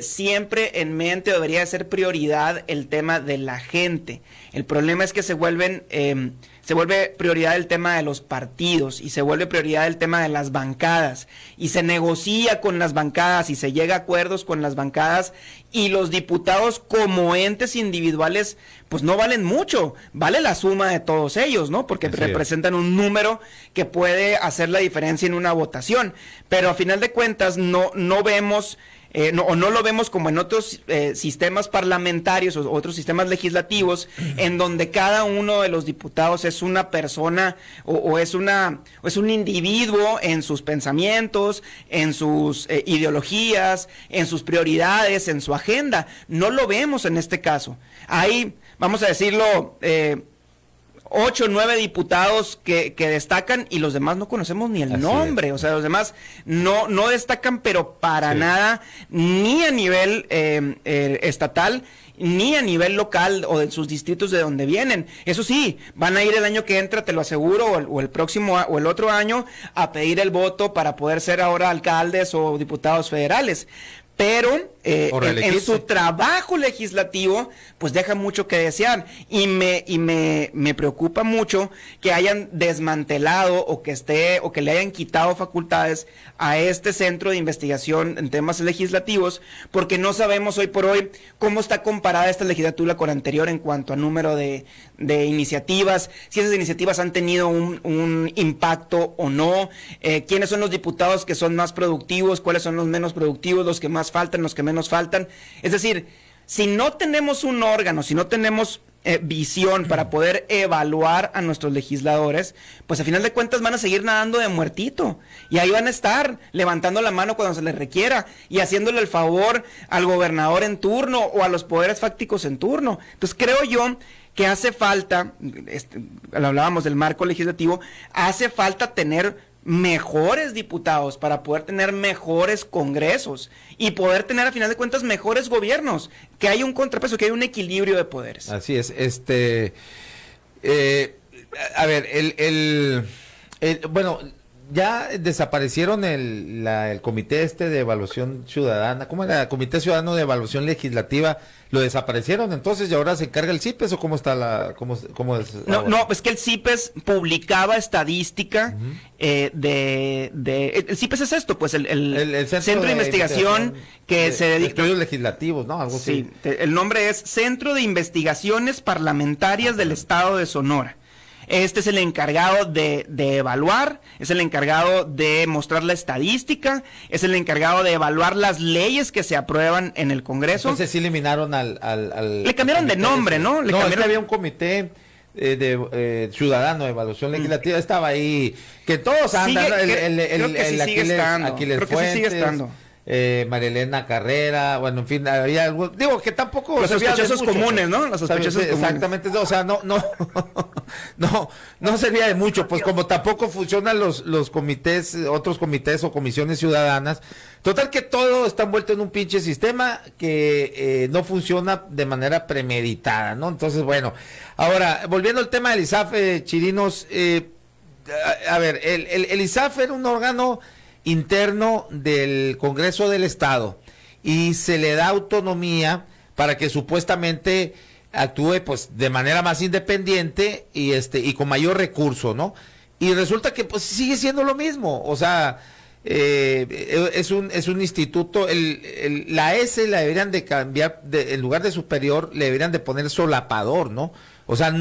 siempre en mente, o debería de ser prioridad el tema de la gente. El problema es que se vuelve prioridad el tema de los partidos y se vuelve prioridad el tema de las bancadas y se negocia con las bancadas y se llega a acuerdos con las bancadas, y los diputados como entes individuales pues no valen mucho, vale la suma de todos ellos, ¿no? Porque representan un número que puede hacer la diferencia en una votación, pero a final de cuentas no vemos o no lo vemos como en otros sistemas parlamentarios o otros sistemas legislativos, en donde cada uno de los diputados es una persona o es un individuo en sus pensamientos, en sus ideologías, en sus prioridades, en su agenda. No lo vemos en este caso. Hay, vamos a decirlo, 8 o 9 diputados que destacan, y los demás no conocemos ni el nombre. O sea, los demás no destacan, pero para nada, ni a nivel estatal, ni a nivel local o de sus distritos de donde vienen. Eso sí, van a ir el año que entra, te lo aseguro, o el próximo o el otro año, a pedir el voto para poder ser ahora alcaldes o diputados federales. Pero en su trabajo legislativo, pues deja mucho que desear, y me preocupa mucho que hayan desmantelado o que le hayan quitado facultades a este centro de investigación en temas legislativos, porque no sabemos hoy por hoy cómo está comparada esta legislatura con la anterior en cuanto a número de iniciativas, si esas iniciativas han tenido un impacto o no, quiénes son los diputados que son más productivos, cuáles son los menos productivos, los que más faltan, los que menos faltan. Es decir, si no tenemos un órgano, si no tenemos visión para poder evaluar a nuestros legisladores, pues a final de cuentas van a seguir nadando de muertito, y ahí van a estar levantando la mano cuando se les requiera y haciéndole el favor al gobernador en turno o a los poderes fácticos en turno. Entonces creo yo que hace falta, hablábamos del marco legislativo, hace falta tener mejores diputados para poder tener mejores congresos y poder tener a final de cuentas mejores gobiernos, que haya un contrapeso, que haya un equilibrio de poderes. Así es. A ver, bueno, ya desaparecieron el comité de evaluación ciudadana. ¿Cómo era? Comité Ciudadano de Evaluación Legislativa. ¿Lo desaparecieron entonces y ahora se encarga el CIPES, o cómo está cómo es ahora? No, es que el CIPES publicaba estadística el CIPES es esto, pues el Centro de Investigación que se dedica... Estudios legislativos, ¿no? Algo así. Sí, el nombre es Centro de Investigaciones Parlamentarias del Estado de Sonora. Este es el encargado de evaluar, es el encargado de mostrar la estadística, es el encargado de evaluar las leyes que se aprueban en el Congreso. Entonces sí eliminaron Le cambiaron de nombre, ¿no? Había un comité ciudadano de evaluación legislativa, estaba ahí, que todos andan, creo que sí sigue estando. Creo que sí sigue estando. Marilena Carrera, bueno, en fin, había algo, digo que tampoco los sospechosos comunes, ¿no? Los sospechosos comunes. Exactamente, o sea, no servía de mucho, pues como tampoco funcionan los comités, otros comités o comisiones ciudadanas. Total que todo está envuelto en un pinche sistema que no funciona de manera premeditada, ¿no? Entonces, bueno, ahora, volviendo al tema del ISAF, Chirinos, a ver, el ISAF era un órgano interno del Congreso del Estado y se le da autonomía para que supuestamente actúe pues de manera más independiente y con mayor recurso, ¿no? Y resulta que pues sigue siendo lo mismo, o sea, es un instituto, la S la deberían de cambiar, en lugar de superior le deberían de poner solapador, ¿no? O sea,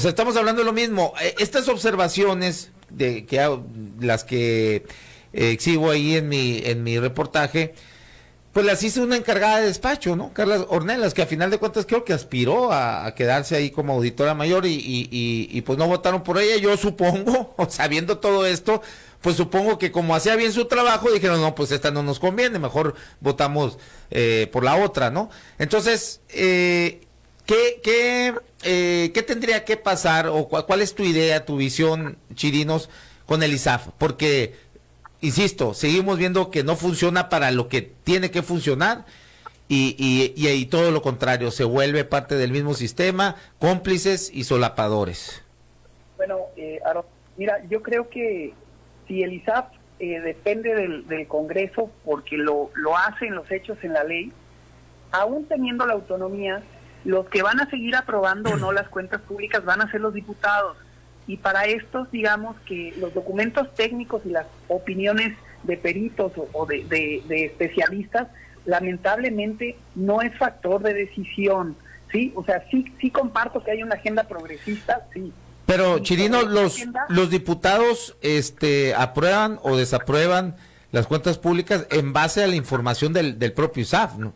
estamos hablando de lo mismo. Estas observaciones las que exhibo ahí en mi reportaje, pues las hizo una encargada de despacho, ¿no? Carla Ornelas, que a final de cuentas creo que aspiró a quedarse ahí como auditora mayor y pues no votaron por ella. Yo supongo, sabiendo todo esto, pues supongo que como hacía bien su trabajo, dijeron, no, pues esta no nos conviene, mejor votamos por la otra, ¿no? Entonces, ¿qué tendría que pasar o cuál es tu idea, tu visión, Chirinos, con el ISAF? Porque, insisto, seguimos viendo que no funciona para lo que tiene que funcionar y todo lo contrario, se vuelve parte del mismo sistema, cómplices y solapadores. Bueno, mira, yo creo que si el ISAF depende del Congreso, porque lo hace en los hechos en la ley, aún teniendo la autonomía, los que van a seguir aprobando o no las cuentas públicas van a ser los diputados. Y para estos, digamos que los documentos técnicos y las opiniones de peritos o de especialistas, lamentablemente no es factor de decisión, ¿sí? O sea, sí comparto que hay una agenda progresista, sí. Pero, Chirino, los diputados aprueban o desaprueban las cuentas públicas en base a la información del propio ISAF, ¿no?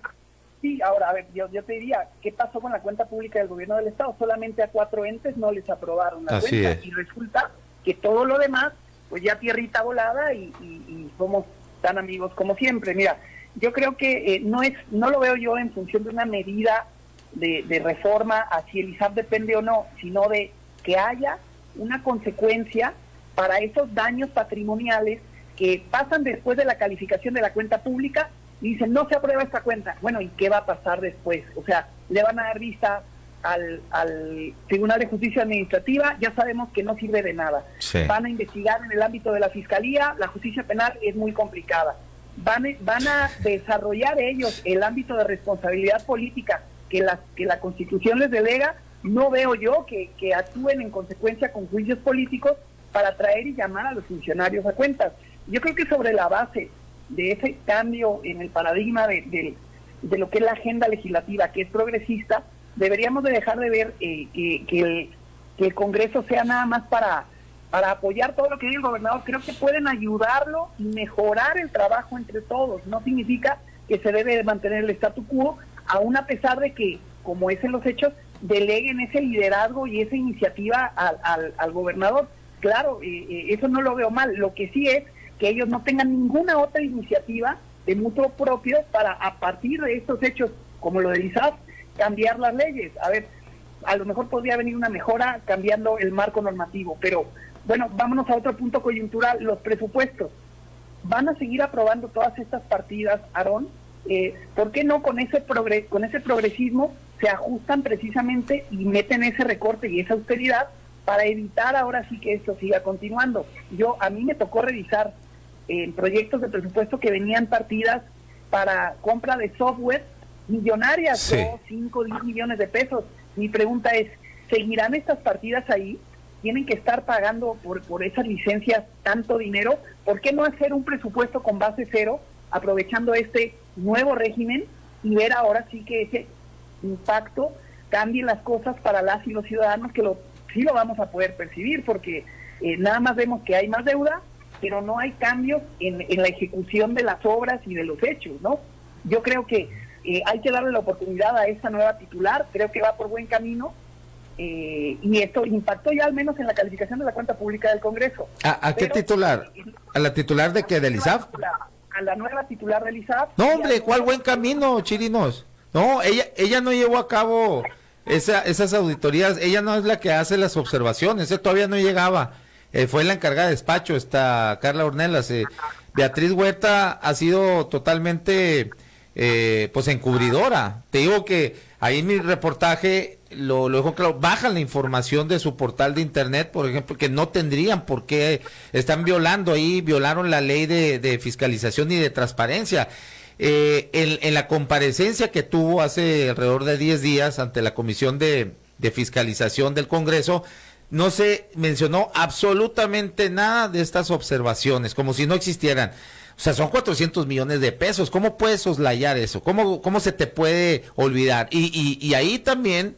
Sí, ahora, a ver, yo te diría, ¿qué pasó con la cuenta pública del gobierno del Estado? Solamente a 4 entes no les aprobaron la Así cuenta, es. y resulta que todo lo demás, pues ya tierrita volada y somos tan amigos como siempre. Mira, yo creo que no lo veo yo en función de una medida de reforma a si el ISAF depende o no, sino de que haya una consecuencia para esos daños patrimoniales que pasan después de la calificación de la cuenta pública y dicen, no se aprueba esta cuenta. Bueno, ¿y qué va a pasar después? O sea, le van a dar vista al Tribunal de Justicia Administrativa, ya sabemos que no sirve de nada. Sí. Van a investigar en el ámbito de la Fiscalía, la justicia penal es muy complicada. Van a desarrollar ellos el ámbito de responsabilidad política que la Constitución les delega. No veo yo que actúen en consecuencia con juicios políticos para traer y llamar a los funcionarios a cuentas. Yo creo que sobre la base de ese cambio en el paradigma de lo que es la agenda legislativa, que es progresista, deberíamos de dejar de ver que el Congreso sea nada más para apoyar todo lo que dice el gobernador. Creo que pueden ayudarlo y mejorar el trabajo entre todos. No significa que se debe mantener el statu quo, aún a pesar de que, como es en los hechos, deleguen ese liderazgo y esa iniciativa al gobernador. Claro, eso no lo veo mal. Lo que sí es que ellos no tengan ninguna otra iniciativa de mutuo propio para, a partir de estos hechos, como lo del ISAF, cambiar las leyes. A ver, a lo mejor podría venir una mejora cambiando el marco normativo, pero bueno, vámonos a otro punto coyuntural, los presupuestos. ¿Van a seguir aprobando todas estas partidas, Aarón? ¿Por qué no con ese progresismo se ajustan precisamente y meten ese recorte y esa austeridad para evitar ahora sí que esto siga continuando? A mí me tocó revisar proyectos de presupuesto que venían partidas para compra de software millonarias, sí. 2, 5, 10 millones de pesos. Mi pregunta es, ¿seguirán estas partidas ahí? ¿Tienen que estar pagando por esas licencias tanto dinero? ¿Por qué no hacer un presupuesto con base cero, aprovechando este nuevo régimen y ver ahora sí que ese impacto cambie las cosas para las y los ciudadanos, que sí lo vamos a poder percibir, porque nada más vemos que hay más deuda, pero no hay cambios en la ejecución de las obras y de los hechos, ¿no? Yo creo que hay que darle la oportunidad a esta nueva titular, creo que va por buen camino, y esto impactó ya al menos en la calificación de la cuenta pública del Congreso. ¿A qué titular? ¿A la titular de qué? ¿Del ISAF? A la nueva titular del ISAF. No, hombre, ¿cuál buen camino, Chirinos? No, ella no llevó a cabo esas auditorías, ella no es la que hace las observaciones, todavía no llegaba. Fue la encargada de despacho, está Carla Ornelas. Beatriz Huerta ha sido totalmente pues encubridora. Te digo que ahí en mi reportaje lo dejo claro, bajan la información de su portal de internet, por ejemplo, que no tendrían por qué, violaron la ley de fiscalización y de transparencia. En la comparecencia que tuvo hace alrededor de 10 días ante la Comisión de Fiscalización del Congreso, no se mencionó absolutamente nada de estas observaciones, como si no existieran. O sea, son 400 millones de pesos. ¿Cómo puedes soslayar eso? ¿Cómo se te puede olvidar? Y ahí también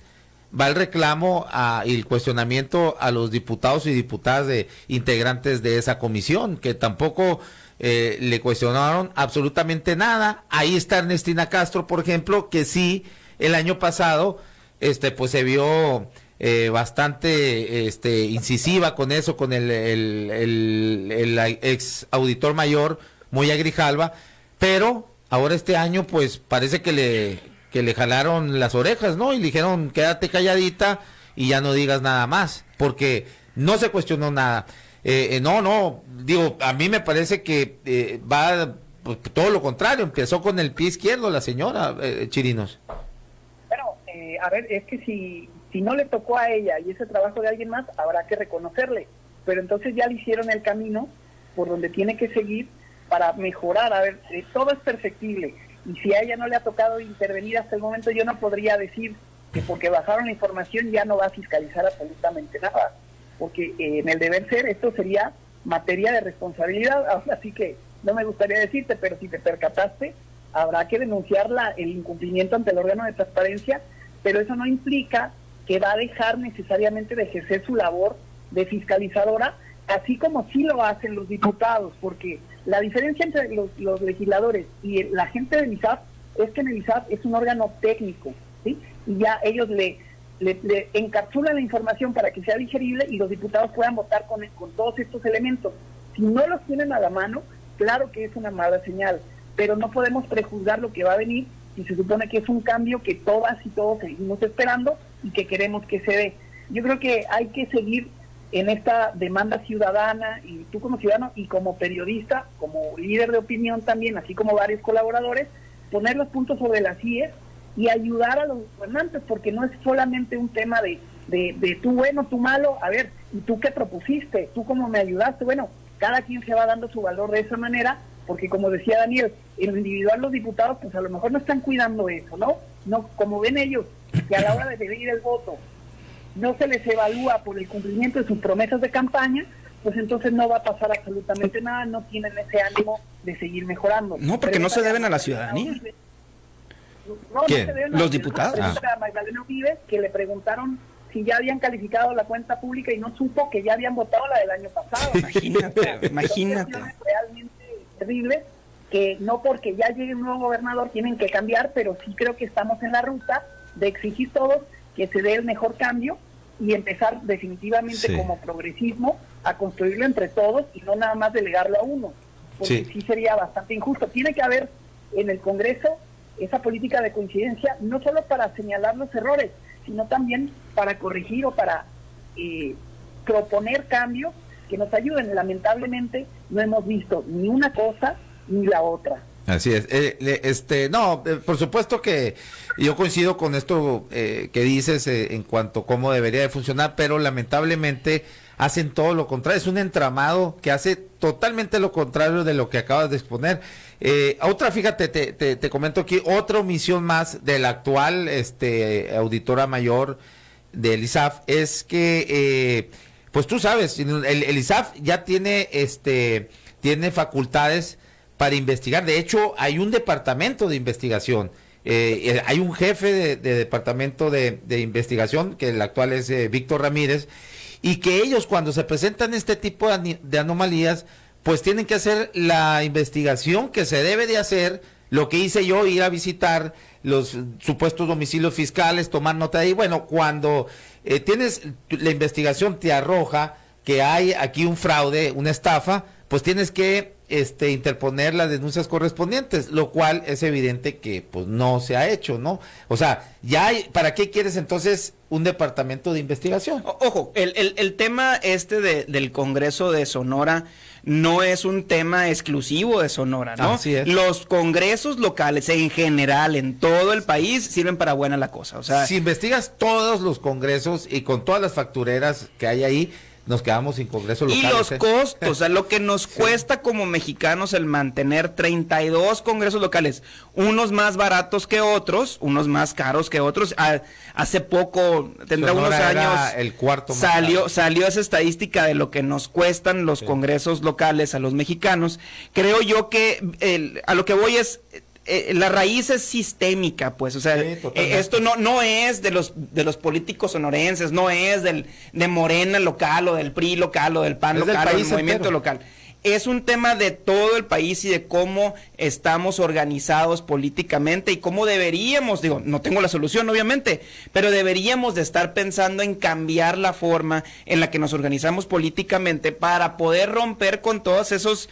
va el reclamo y el cuestionamiento a los diputados y diputadas integrantes de esa comisión, que tampoco le cuestionaron absolutamente nada. Ahí está Ernestina Castro, por ejemplo, que sí, el año pasado, pues se vio bastante incisiva con eso, con el ex auditor mayor Moya Grijalva, pero ahora este año pues parece que le jalaron las orejas, ¿no? Y le dijeron, quédate calladita y ya no digas nada más, porque no se cuestionó nada. Digo, a mí me parece que va pues, todo lo contrario, empezó con el pie izquierdo la señora Chirinos. Bueno, a ver, es que si no le tocó a ella y ese trabajo de alguien más, habrá que reconocerle, pero entonces ya le hicieron el camino por donde tiene que seguir para mejorar. A ver, todo es perfectible, y si a ella no le ha tocado intervenir hasta el momento, yo no podría decir que porque bajaron la información ya no va a fiscalizar absolutamente nada, porque en el deber ser esto sería materia de responsabilidad. Ahora sí que no me gustaría decirte, pero si te percataste, habrá que denunciar el incumplimiento ante el órgano de transparencia, pero eso no implica que va a dejar necesariamente de ejercer su labor de fiscalizadora, así como sí lo hacen los diputados, porque La diferencia entre los legisladores y la gente del ISAF es que en el ISAF es un órgano técnico, ¿sí? Y ya ellos le encapsulan la información para que sea digerible y los diputados puedan votar con todos estos elementos. Si no los tienen a la mano, claro que es una mala señal, pero no podemos prejuzgar lo que va a venir y se supone que es un cambio que todas y todos seguimos esperando y que queremos que se dé. Yo creo que hay que seguir en esta demanda ciudadana, y tú como ciudadano y como periodista, como líder de opinión también, así como varios colaboradores, poner los puntos sobre las IES y ayudar a los gobernantes, porque no es solamente un tema de tú bueno, tú malo, a ver, ¿y tú qué propusiste? ¿Tú cómo me ayudaste? Bueno, cada quien se va dando su valor de esa manera, porque como decía Daniel, en lo individual los diputados pues a lo mejor no están cuidando eso, ¿no? No, como ven ellos, que a la hora de pedir el voto no se les evalúa por el cumplimiento de sus promesas de campaña, pues entonces no va a pasar absolutamente nada, no tienen ese ánimo de seguir mejorando. No, porque no se deben a la ciudadanía. No, ¿Quién? no se deben a Los diputados. A Magdalena Uribe, que le preguntaron si ya habían calificado la cuenta pública y no supo que ya habían votado la del año pasado. Imagínate. Son realmente terribles, que no porque ya llegue un nuevo gobernador tienen que cambiar, pero sí creo que estamos en la ruta de exigir todos que se dé el mejor cambio y empezar definitivamente como progresismo a construirlo entre todos y no nada más delegarlo a uno, porque sí sería bastante injusto. Tiene que haber en el Congreso esa política de coincidencia, no solo para señalar los errores, sino también para corregir o para proponer cambios que nos ayuden. Lamentablemente no hemos visto ni una cosa ni la otra. Así es. Por supuesto que yo coincido con esto que dices en cuanto a cómo debería de funcionar, pero lamentablemente hacen todo lo contrario. Es un entramado que hace totalmente lo contrario de lo que acabas de exponer. Fíjate, te comento aquí, otra omisión más de la actual auditora mayor del ISAF es que, pues tú sabes, el ISAF ya tiene facultades para investigar. De hecho, hay un departamento de investigación, hay un jefe de departamento de investigación, que el actual es Víctor Ramírez, y que ellos cuando se presentan este tipo de anomalías, pues tienen que hacer la investigación que se debe de hacer. Lo que hice yo, ir a visitar los supuestos domicilios fiscales, tomar nota de ahí. Bueno, cuando tienes la investigación te arroja que hay aquí un fraude, una estafa, pues tienes que interponer las denuncias correspondientes, lo cual es evidente que pues no se ha hecho, ¿no? O sea, ¿para qué quieres entonces un departamento de investigación? Ojo, el tema del Congreso de Sonora no es un tema exclusivo de Sonora, ¿no? Así es. Los congresos locales en general en todo el país sirven para buena la cosa, o sea, si investigas todos los congresos y con todas las factureras que hay ahí, nos quedamos sin congresos locales. Y los costos, o sea, lo que nos cuesta como mexicanos el mantener 32 congresos locales, unos más baratos que otros, unos más caros que otros. Hace poco, tendrá Sonora unos años, el cuarto más salió esa estadística de lo que nos cuestan los congresos locales a los mexicanos. Creo yo que a lo que voy es... la raíz es sistémica, pues, o sea, esto no es de los políticos sonorenses, no es de Morena local o del PRI local o del PAN local o del movimiento local. Es un tema de todo el país y de cómo estamos organizados políticamente y cómo deberíamos, no tengo la solución obviamente, pero deberíamos de estar pensando en cambiar la forma en la que nos organizamos políticamente para poder romper con todos esos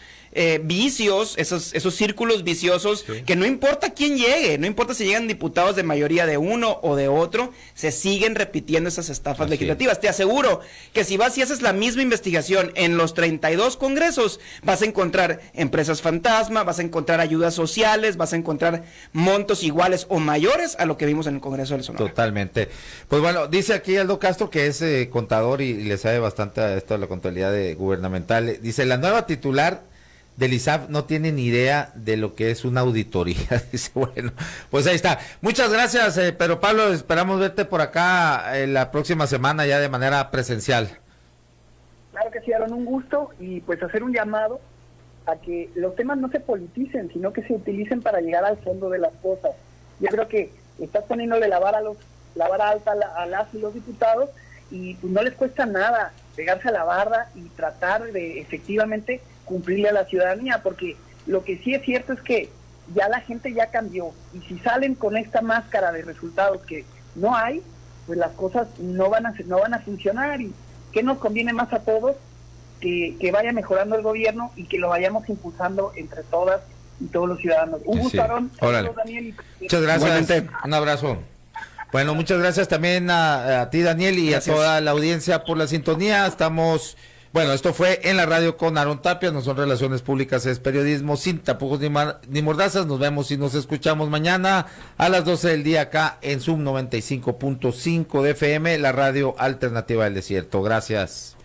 vicios, esos círculos viciosos, que no importa quién llegue, no importa si llegan diputados de mayoría de uno o de otro, se siguen repitiendo esas estafas legislativas. Te aseguro que si vas y haces la misma investigación en los 32 congresos, vas a encontrar empresas fantasma, vas a encontrar ayudas sociales, vas a encontrar montos iguales o mayores a lo que vimos en el Congreso del Sonora. Totalmente. Pues bueno, dice aquí Aldo Castro, que es contador y le sabe bastante a esto de la contabilidad gubernamental. Dice, la nueva titular del ISAF no tiene ni idea de lo que es una auditoría. Dice, bueno, pues ahí está. Muchas gracias, Pedro Pablo, esperamos verte por acá la próxima semana ya de manera presencial. Claro que sí, Aaron, un gusto, y pues hacer un llamado a que los temas no se politicen, sino que se utilicen para llegar al fondo de las cosas. Yo creo que estás poniéndole la vara alta a las y los diputados, y pues no les cuesta nada pegarse a la barra y tratar de efectivamente cumplirle a la ciudadanía, porque lo que sí es cierto es que ya la gente ya cambió, y si salen con esta máscara de resultados que no hay, pues las cosas no van a funcionar. Y ¿qué nos conviene más a todos? Que vaya mejorando el gobierno y que lo vayamos impulsando entre todas y todos los ciudadanos. Un gusto, Aarón. Órale. Daniel. Muchas gracias. Igualmente. Un abrazo. Bueno, muchas gracias también a ti, Daniel, y Gracias. a toda la audiencia por la sintonía. Bueno, esto fue en la radio con Aarón Tapia. No son relaciones públicas, es periodismo sin tapujos ni mordazas. Nos vemos y nos escuchamos mañana a las 12 del día acá en Zoom 95.5 de FM, la radio alternativa del desierto. Gracias.